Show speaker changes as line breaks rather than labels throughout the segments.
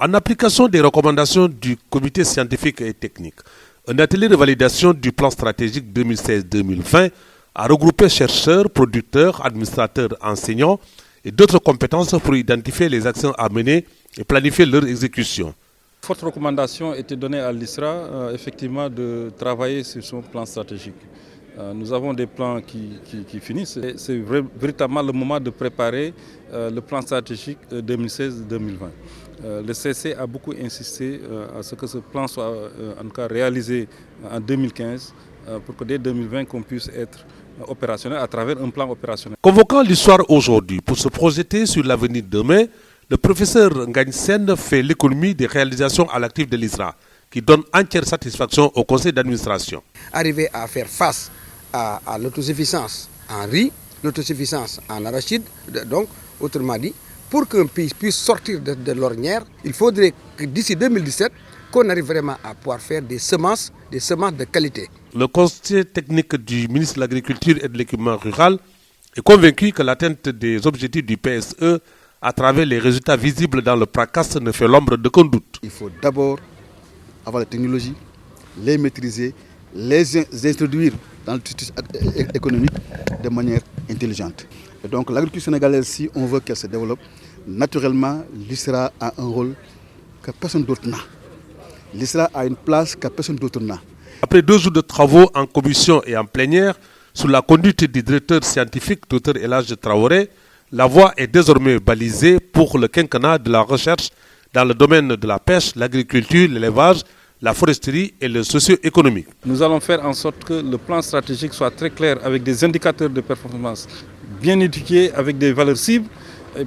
En application des recommandations du comité scientifique et technique, un atelier de validation du plan stratégique 2016-2020 a regroupé chercheurs, producteurs, administrateurs, enseignants et d'autres compétences pour identifier les actions à mener et planifier leur exécution.
Forte recommandation était donnée à l'ISRA, effectivement, de travailler sur son plan stratégique. Nous avons des plans qui finissent. C'est véritablement le moment de préparer le plan stratégique 2016-2020. Le CC a beaucoup insisté à ce que ce plan soit en tout cas réalisé en 2015 pour que dès 2020 qu'on puisse être opérationnel à travers un plan opérationnel.
Convoquant l'histoire aujourd'hui pour se projeter sur l'avenir demain, le professeur Ngagne Sène fait l'économie des réalisations à l'actif de l'ISRA qui donne entière satisfaction au conseil d'administration.
Arriver à faire face à l'autosuffisance en riz, l'autosuffisance en arachide, donc autrement dit, pour qu'un pays puisse sortir de l'ornière, il faudrait que d'ici 2017, qu'on arrive vraiment à pouvoir faire des semences de qualité.
Le conseil technique du ministre de l'Agriculture et de l'Équipement rural est convaincu que l'atteinte des objectifs du PSE à travers les résultats visibles dans le PRACAS ne fait l'ombre d'aucun doute.
Il faut d'abord avoir la technologie, les maîtriser, les introduire dans le tissu économique de manière intelligente. Et donc l'agriculture sénégalaise, si on veut qu'elle se développe, naturellement l'ISRA a un rôle que personne d'autre n'a. L'ISRA a une place que personne d'autre n'a.
Après 2 jours de travaux en commission et en plénière, sous la conduite du directeur scientifique Dr Elhadji Traoré, la voie est désormais balisée pour le quinquennat de la recherche dans le domaine de la pêche, l'agriculture, l'élevage, la foresterie et le socio-économique.
Nous allons faire en sorte que le plan stratégique soit très clair avec des indicateurs de performance bien éduqués, avec des valeurs cibles,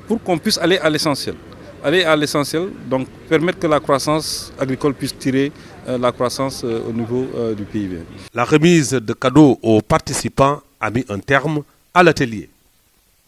pour qu'on puisse aller à l'essentiel. Aller à l'essentiel, donc permettre que la croissance agricole puisse tirer la croissance au niveau du PIB.
La remise de cadeaux aux participants a mis un terme à l'atelier.